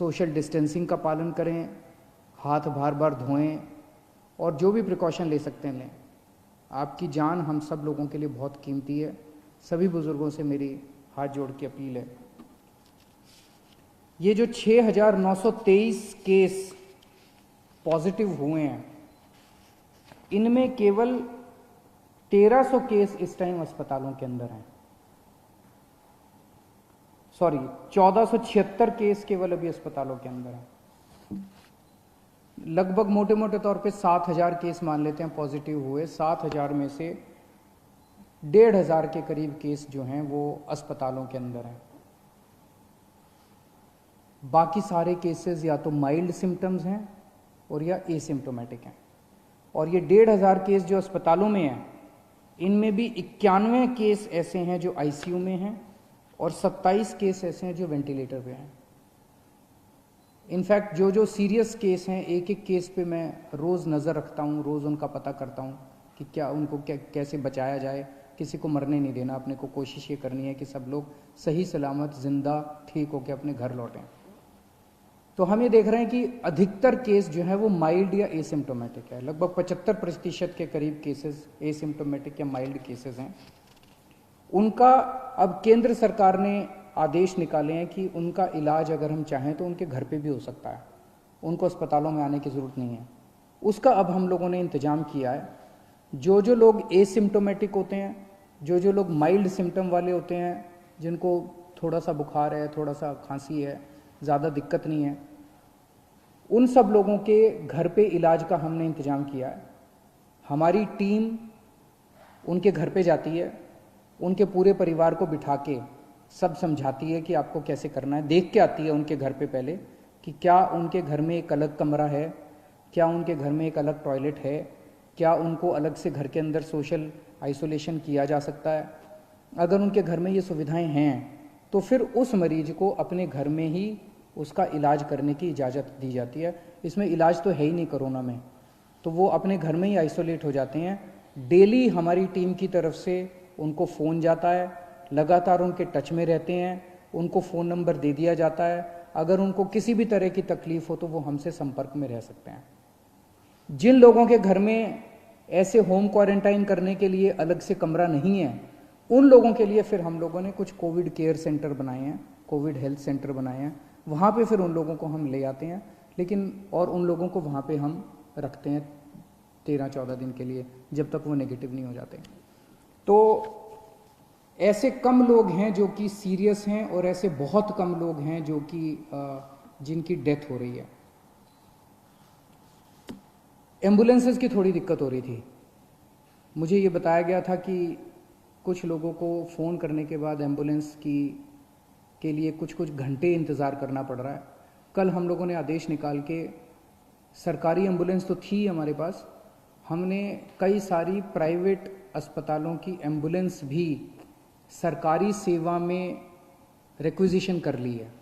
Social distancing का पालन करें, हाथ बार बार धोएं और जो भी प्रिकॉशन ले सकते हैं लें। आपकी जान हम सब लोगों के लिए बहुत कीमती है। सभी बुज़ुर्गों से मेरी हाथ जोड़ के अपील है। ये जो 6,923 केस पॉजिटिव हुए हैं, इनमें केवल 1300 केस इस टाइम अस्पतालों के अंदर हैं। 1476 केस केवल अभी अस्पतालों के अंदर हैं। लगभग मोटे मोटे तौर पे 7,000 केस मान लेते हैं पॉजिटिव हुए। 7,000 में से 1,500 के करीब केस जो हैं वो अस्पतालों के अंदर हैं। बाकी सारे केसेस या तो माइल्ड सिम्टम्स हैं और या एसिम्टोमेटिक हैं। और ये 1,500 केस जो अस्पतालों में हैं, इनमें भी 91 केस ऐसे हैं जो आईसीयू में हैं और 27 केस ऐसे हैं जो वेंटिलेटर पे हैं। इनफैक्ट जो सीरियस केस हैं, एक एक केस पे मैं रोज़ नज़र रखता हूँ, रोज़ उनका पता करता हूँ कि क्या उनको कैसे बचाया जाए। किसी को मरने नहीं देना, अपने को कोशिश ये करनी है कि सब लोग सही सलामत जिंदा ठीक होकर अपने घर लौटें। तो हम ये देख रहे हैं कि अधिकतर केस जो है वो माइल्ड या एसिम्टोमेटिक है। लगभग 75% के करीब केसेस एसिम्टोमेटिक या माइल्ड केसेस हैं। उनका अब केंद्र सरकार ने आदेश निकाले हैं कि उनका इलाज अगर हम चाहें तो उनके घर पे भी हो सकता है, उनको अस्पतालों में आने की ज़रूरत नहीं है। उसका अब हम लोगों ने इंतजाम किया है। जो लोग एसिम्टोमेटिक होते हैं, जो लोग माइल्ड सिम्टम वाले होते हैं, जिनको थोड़ा सा बुखार है, थोड़ा सा खांसी है, ज़्यादा दिक्कत नहीं है, उन सब लोगों के घर पे इलाज का हमने इंतजाम किया है। हमारी टीम उनके घर पे जाती है, उनके पूरे परिवार को बिठा के सब समझाती है कि आपको कैसे करना है। देख के आती है उनके घर पे पहले कि क्या उनके घर में एक अलग कमरा है, क्या उनके घर में एक अलग टॉयलेट है, क्या उनको अलग से घर के अंदर सोशल आइसोलेशन किया जा सकता है। अगर उनके घर में ये सुविधाएं हैं तो फिर उस मरीज को अपने घर में ही उसका इलाज करने की इजाज़त दी जाती है। इसमें इलाज तो है ही नहीं कोरोना में, तो वो अपने घर में ही आइसोलेट हो जाते हैं। डेली हमारी टीम की तरफ से उनको फ़ोन जाता है, लगातार उनके टच में रहते हैं, उनको फ़ोन नंबर दे दिया जाता है। अगर उनको किसी भी तरह की तकलीफ़ हो तो वो हमसे संपर्क में रह सकते हैं। जिन लोगों के घर में ऐसे होम क्वारंटाइन करने के लिए अलग से कमरा नहीं है, उन लोगों के लिए फिर हम लोगों ने कुछ कोविड केयर सेंटर बनाए हैं, कोविड हेल्थ सेंटर बनाए हैं। वहाँ पे फिर उन लोगों को हम ले आते हैं, लेकिन और उन लोगों को वहाँ पे हम रखते हैं 13-14 दिन के लिए, जब तक वो नेगेटिव नहीं हो जाते। तो ऐसे कम लोग हैं जो कि सीरियस हैं और ऐसे बहुत कम लोग हैं जो कि जिनकी डेथ हो रही है। एम्बुलेंसेस की थोड़ी दिक्कत हो रही थी। मुझे ये बताया गया था कि कुछ लोगों को फ़ोन करने के बाद एम्बुलेंस के लिए कुछ घंटे इंतज़ार करना पड़ रहा है। कल हम लोगों ने आदेश निकाल के, सरकारी एम्बुलेंस तो थी हमारे पास, हमने कई सारी प्राइवेट अस्पतालों की एम्बुलेंस भी सरकारी सेवा में रिक्विजिशन कर ली है।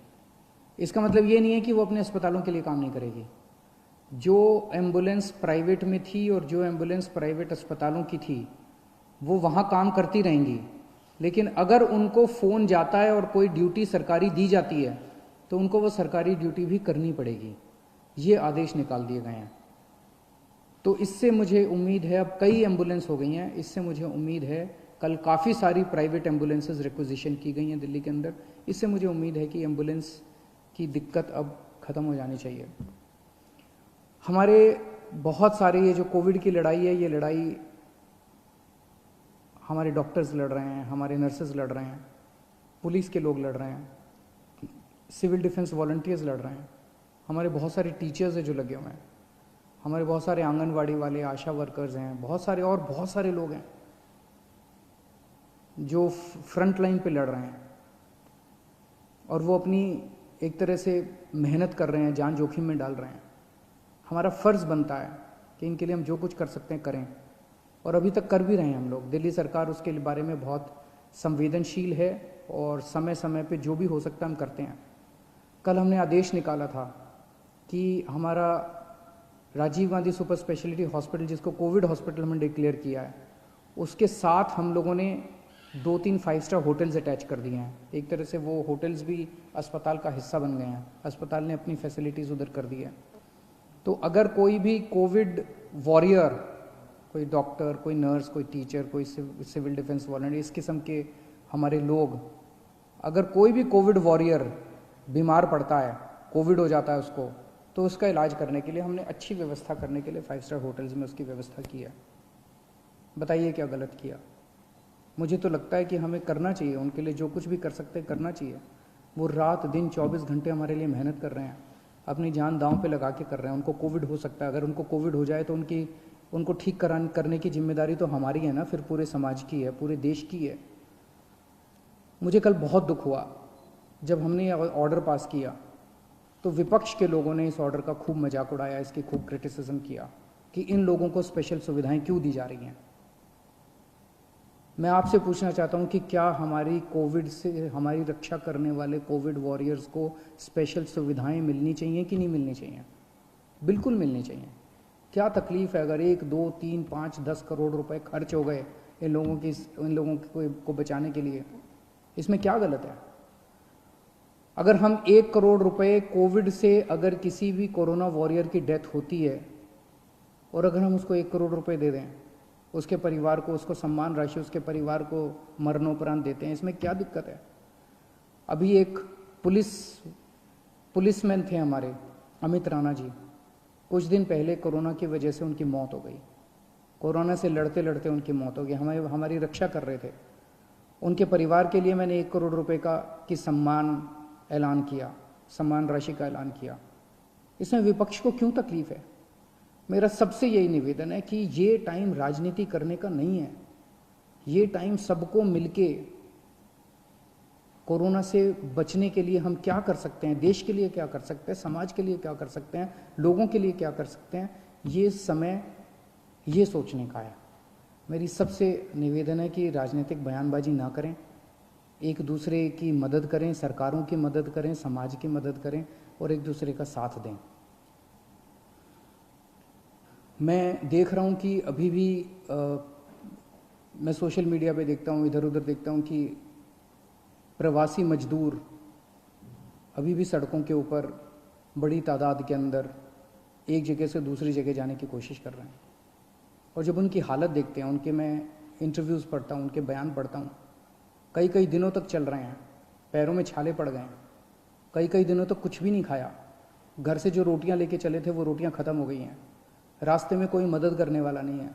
इसका मतलब ये नहीं है कि वो अपने अस्पतालों के लिए काम नहीं करेगी। जो एम्बुलेंस प्राइवेट में थी और जो एम्बुलेंस प्राइवेट अस्पतालों की थी वो वहाँ काम करती रहेंगी, लेकिन अगर उनको फ़ोन जाता है और कोई ड्यूटी सरकारी दी जाती है तो उनको वो सरकारी ड्यूटी भी करनी पड़ेगी। ये आदेश निकाल दिए गए हैं। तो इससे मुझे उम्मीद है, अब कई एम्बुलेंस हो गई हैं, इससे मुझे उम्मीद है, कल काफ़ी सारी प्राइवेट एम्बुलेंसेस रिक्विजिशन की गई हैं दिल्ली के अंदर, इससे मुझे उम्मीद है कि एम्बुलेंस की दिक्कत अब ख़त्म हो जानी चाहिए। हमारे बहुत सारे ये जो कोविड की लड़ाई है, ये लड़ाई हमारे डॉक्टर्स लड़ रहे हैं, हमारे नर्सेज लड़ रहे हैं, पुलिस के लोग लड़ रहे हैं, सिविल डिफेंस वॉलंटियर्स लड़ रहे हैं, हमारे बहुत सारे टीचर्स हैं जो लगे हुए हैं, हमारे बहुत सारे आंगनवाड़ी वाले, आशा वर्कर्स हैं, बहुत सारे लोग हैं जो फ्रंट लाइन पे लड़ रहे हैं और वो अपनी एक तरह से मेहनत कर रहे हैं, जान जोखिम में डाल रहे हैं। हमारा फ़र्ज़ बनता है कि इनके लिए हम जो कुछ कर सकते हैं करें, और अभी तक कर भी रहे हैं हम लोग। दिल्ली सरकार उसके बारे में बहुत संवेदनशील है और समय समय पे जो भी हो सकता है हम करते हैं। कल हमने आदेश निकाला था कि हमारा Rajiv Gandhi super speciality hospital, जिसको कोविड हॉस्पिटल हमने डिक्लेयर किया है, उसके साथ हम लोगों ने 2-3 5 स्टार होटल्स अटैच कर दिए हैं। एक तरह से वो होटल्स भी अस्पताल का हिस्सा बन गए हैं, अस्पताल ने अपनी फैसिलिटीज़ उधर कर दी है। तो अगर कोई भी कोविड वॉरियर, कोई डॉक्टर, कोई नर्स, कोई टीचर, कोई सिविल डिफेंस वॉलंटियर, इस किस्म के हमारे लोग, अगर कोई भी कोविड वॉरियर बीमार पड़ता है, कोविड हो जाता है उसको, तो उसका इलाज करने के लिए हमने अच्छी व्यवस्था करने के लिए 5 स्टार होटल्स में उसकी व्यवस्था की है। बताइए क्या गलत किया? मुझे तो लगता है कि हमें करना चाहिए, उनके लिए जो कुछ भी कर सकते हैं करना चाहिए। वो रात दिन 24 घंटे हमारे लिए मेहनत कर रहे हैं, अपनी जान दांव पे लगा के कर रहे हैं। उनको कोविड हो सकता है, अगर उनको कोविड हो जाए तो उनको ठीक करने की जिम्मेदारी तो हमारी है ना, फिर पूरे समाज की है, पूरे देश की है। मुझे कल बहुत दुख हुआ जब हमने ये ऑर्डर पास किया तो विपक्ष के लोगों ने इस ऑर्डर का खूब मजाक उड़ाया, इसकी खूब क्रिटिसिज्म किया कि इन लोगों को स्पेशल सुविधाएं क्यों दी जा रही हैं। मैं आपसे पूछना चाहता हूं कि क्या हमारी कोविड से हमारी रक्षा करने वाले कोविड वॉरियर्स को स्पेशल सुविधाएं मिलनी चाहिए कि नहीं मिलनी चाहिए? बिल्कुल मिलनी चाहिए। क्या तकलीफ है अगर 1, 2, 3, 5, 10 करोड़ रुपए खर्च हो गए इन लोगों को बचाने के लिए? इसमें क्या गलत है? अगर हम 1 करोड़ रुपए कोविड से, अगर किसी भी कोरोना वॉरियर की डेथ होती है और अगर हम उसको 1 करोड़ रुपए दे दें उसके परिवार को, उसको सम्मान राशि उसके परिवार को मरणोपरांत देते हैं, इसमें क्या दिक्कत है? अभी एक पुलिसमैन थे हमारे, अमित राणा जी, कुछ दिन पहले कोरोना की वजह से उनकी मौत हो गई। कोरोना से लड़ते लड़ते उनकी मौत हो गई। हमारी रक्षा कर रहे थे। उनके परिवार के लिए मैंने 1 करोड़ रुपए की ऐलान किया, सम्मान राशि का ऐलान किया। इसमें विपक्ष को क्यों तकलीफ है? मेरा सबसे यही निवेदन है कि ये टाइम राजनीति करने का नहीं है। ये टाइम सबको मिलके कोरोना से बचने के लिए हम क्या कर सकते हैं, देश के लिए क्या कर सकते हैं, समाज के लिए क्या कर सकते हैं, लोगों के लिए क्या कर सकते हैं, ये समय ये सोचने का है। मेरी सबसे निवेदन है कि राजनीतिक बयानबाजी ना करें, एक दूसरे की मदद करें, सरकारों की मदद करें, समाज की मदद करें और एक दूसरे का साथ दें। मैं देख रहा हूं कि अभी भी मैं सोशल मीडिया पे देखता हूं, इधर उधर देखता हूं कि प्रवासी मजदूर अभी भी सड़कों के ऊपर बड़ी तादाद के अंदर एक जगह से दूसरी जगह जाने की कोशिश कर रहे हैं। और जब उनकी हालत देखते हैं, उनके मैं इंटरव्यूज़ पढ़ता हूं, उनके बयान पढ़ता हूं, कई कई दिनों तक चल रहे हैं, पैरों में छाले पड़ गए हैं, कई कई दिनों तक कुछ भी नहीं खाया, घर से जो रोटियां लेके चले थे वो रोटियां ख़त्म हो गई हैं, रास्ते में कोई मदद करने वाला नहीं है।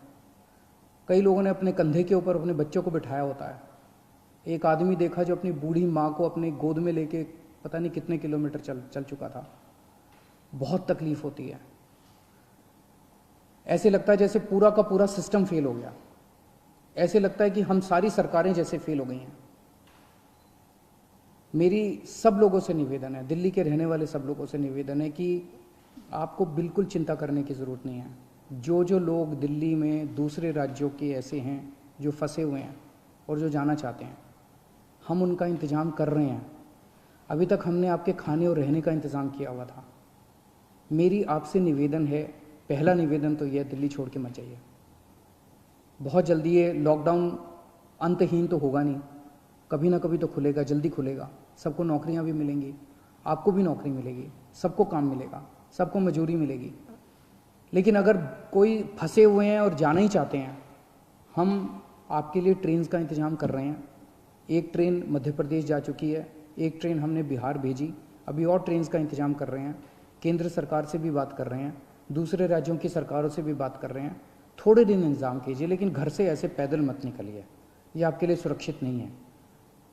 कई लोगों ने अपने कंधे के ऊपर अपने बच्चों को बिठाया होता है। एक आदमी देखा जो अपनी बूढ़ी माँ को अपने गोद में लेके पता नहीं कितने किलोमीटर चल चुका था। बहुत तकलीफ होती है। ऐसे लगता है जैसे पूरा का पूरा सिस्टम फेल हो गया, ऐसे लगता है कि हम सारी सरकारें जैसे फेल हो गई हैं। मेरी सब लोगों से निवेदन है, दिल्ली के रहने वाले सब लोगों से निवेदन है कि आपको बिल्कुल चिंता करने की ज़रूरत नहीं है। जो लोग दिल्ली में दूसरे राज्यों के ऐसे हैं जो फंसे हुए हैं और जो जाना चाहते हैं, हम उनका इंतज़ाम कर रहे हैं। अभी तक हमने आपके खाने और रहने का इंतज़ाम किया हुआ था। मेरी आपसे निवेदन है, पहला निवेदन तो यह, दिल्ली छोड़ के मत जाइए। बहुत जल्दी ये लॉकडाउन अंतहीन तो होगा नहीं, कभी ना कभी तो खुलेगा, जल्दी खुलेगा, सबको नौकरियां भी मिलेंगी, आपको भी नौकरी मिलेगी, सबको काम मिलेगा, सबको मजूरी मिलेगी। लेकिन अगर कोई फंसे हुए हैं और जाना ही चाहते हैं, हम आपके लिए ट्रेन का इंतज़ाम कर रहे हैं। एक ट्रेन मध्य प्रदेश जा चुकी है, एक ट्रेन हमने बिहार भेजी, अभी और ट्रेन का इंतज़ाम कर रहे हैं। केंद्र सरकार से भी बात कर रहे हैं, दूसरे राज्यों की सरकारों से भी बात कर रहे हैं। थोड़े दिन इंतज़ाम कीजिए, लेकिन घर से ऐसे पैदल मत निकलिए, ये आपके लिए सुरक्षित नहीं है।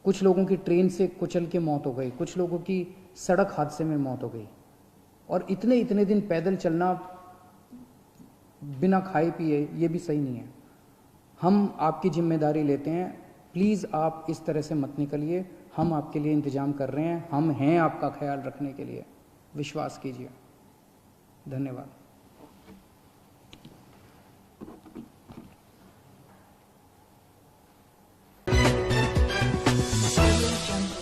कुछ लोगों की ट्रेन से कुचल के मौत हो गई, कुछ लोगों की सड़क हादसे में मौत हो गई, और इतने दिन पैदल चलना बिना खाए पिए, ये भी सही नहीं है। हम आपकी जिम्मेदारी लेते हैं, प्लीज़ आप इस तरह से मत निकलिए। हम आपके लिए इंतज़ाम कर रहे हैं, हम हैं आपका ख्याल रखने के लिए, विश्वास कीजिए। धन्यवाद।